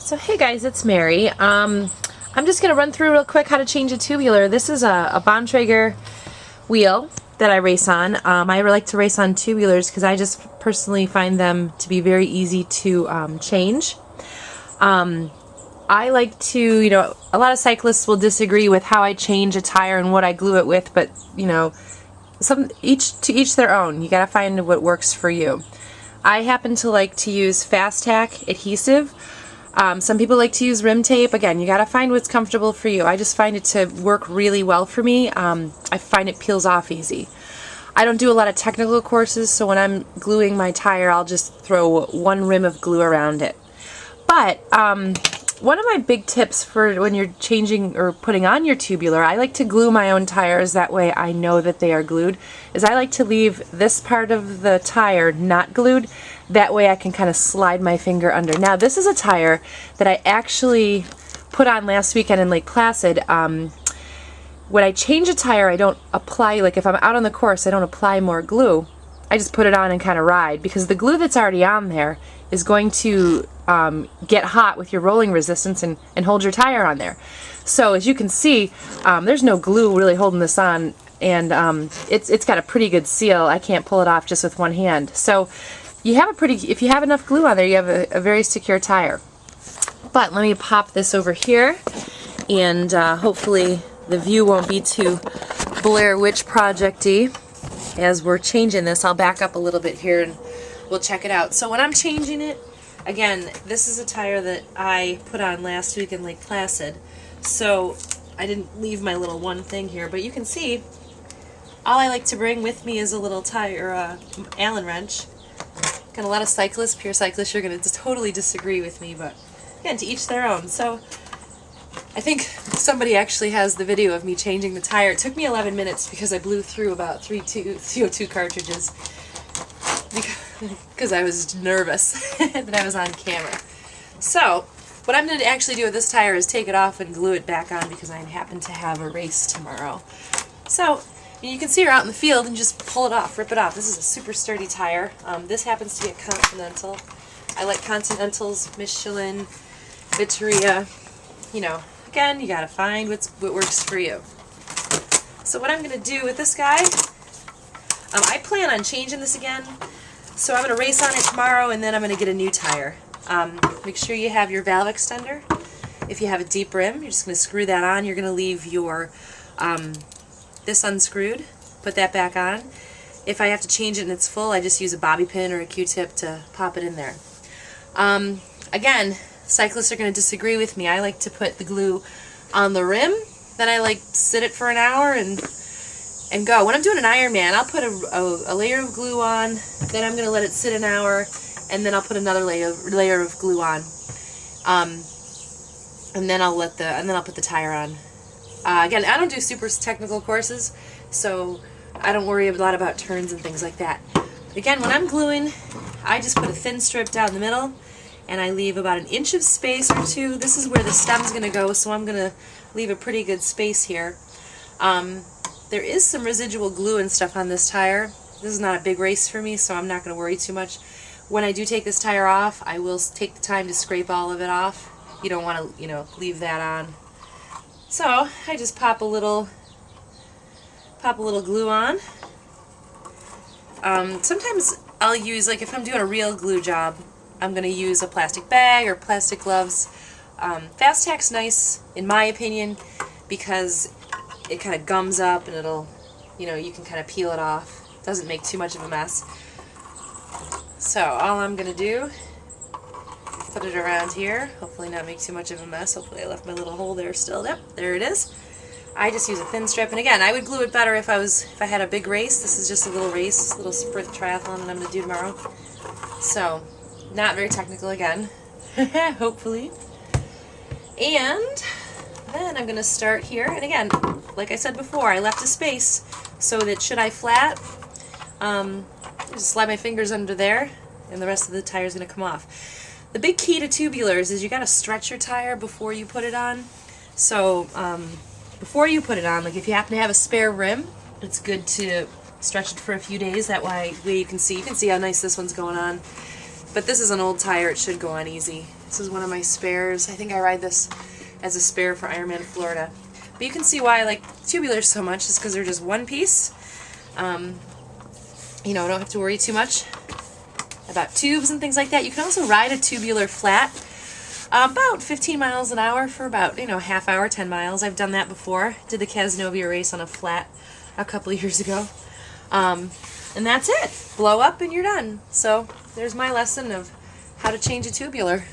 So hey guys, it's Mary. I'm just going to run through real quick how to change a tubular. This is a Bontrager wheel that I race on. I like to race on tubulars because I just personally find them to be very easy to change. I like to, a lot of cyclists will disagree with how I change a tire and what I glue it with, but to each their own. You gotta find what works for you. I happen to like to use fast tack adhesive. Some people like to use rim tape. Again, you gotta find what's comfortable for you. I just find it to work really well for me. I find it peels off easy. I don't do a lot of technical courses, so when I'm gluing my tire, I'll just throw one rim of glue around it. But one of my big tips for when you're changing or putting on your tubular, I like to glue my own tires, that way I know that they are glued, is I like to leave this part of the tire not glued. That way I can kind of slide my finger under. Now this is a tire that I actually put on last weekend in Lake Placid. When I change a tire, I don't apply, like if I'm out on the course, I don't apply more glue. I just put it on and kind of ride, because the glue that's already on there is going to get hot with your rolling resistance and hold your tire on there. So as you can see, there's no glue really holding this on, and it's got a pretty good seal. I can't pull it off just with one hand. So you have if you have enough glue on there, you have a very secure tire. But let me pop this over here, and hopefully the view won't be too Blair Witch Project-y. As we're changing this, I'll back up a little bit here and we'll check it out. So when I'm changing it, again, this is a tire that I put on last week in Lake Placid. So I didn't leave my little one thing here, but you can see all I like to bring with me is a little tire, Allen wrench. Got a lot of cyclists, pure cyclists, you're going to totally disagree with me, but again, to each their own. So I think somebody actually has the video of me changing the tire. It took me 11 minutes because I blew through about 3 CO2 cartridges because I was nervous that I was on camera. So what I'm going to actually do with this tire is take it off and glue it back on because I happen to have a race tomorrow. So you can see her out in the field and just pull it off, rip it off. This is a super sturdy tire. This happens to be a Continental. I like Continentals, Michelin, Vittoria, Again, you gotta find what works for you. So what I'm gonna do with this guy, I plan on changing this again. So I'm gonna race on it tomorrow, and then I'm gonna get a new tire. Make sure you have your valve extender. If you have a deep rim, you're just gonna screw that on. You're gonna leave your this unscrewed, put that back on. If I have to change it and it's full, I just use a bobby pin or a Q-tip to pop it in there. Again, cyclists are going to disagree with me. I like to put the glue on the rim, then I like sit it for an hour and go. When I'm doing an Ironman, I'll put a layer of glue on, then I'm going to let it sit an hour, and then I'll put another layer of glue on, and then I'll put the tire on. Again, I don't do super technical courses, so I don't worry a lot about turns and things like that. Again, when I'm gluing, I just put a thin strip down the middle, and I leave about an inch of space or two. This is where the stem's going to go, so I'm going to leave a pretty good space here. There is some residual glue and stuff on this tire. This is not a big race for me, so I'm not going to worry too much. When I do take this tire off, I will take the time to scrape all of it off. You don't want to, leave that on. So I just pop a little glue on. Sometimes I'll use, like if I'm doing a real glue job, I'm going to use a plastic bag or plastic gloves. Fast tack's nice, in my opinion, because it kind of gums up and it'll, you can kind of peel it off. It doesn't make too much of a mess. So all I'm going to do, put it around here, hopefully not make too much of a mess. Hopefully I left my little hole there still. Yep, there it is. I just use a thin strip, and again, I would glue it better if I had a big race. This is just a little race, a little sprint triathlon that I'm going to do tomorrow. So not very technical again, hopefully. And then I'm going to start here. And again, like I said before, I left a space so that should I flat, just slide my fingers under there, and the rest of the tire is going to come off. The big key to tubulars is you got to stretch your tire before you put it on. So before you put it on, like if you happen to have a spare rim, it's good to stretch it for a few days. That way you can see how nice this one's going on. But this is an old tire, it should go on easy. This is one of my spares. I think I ride this as a spare for Ironman Florida. But you can see why I like tubulars so much, is because they're just one piece. You know, I don't have to worry too much about tubes and things like that. You can also ride a tubular flat about 15 miles an hour for about, you know, half hour, 10 miles. I've done that before. Did the Cazenovia race on a flat a couple of years ago. And that's it. Blow up and you're done. So there's my lesson of how to change a tubular.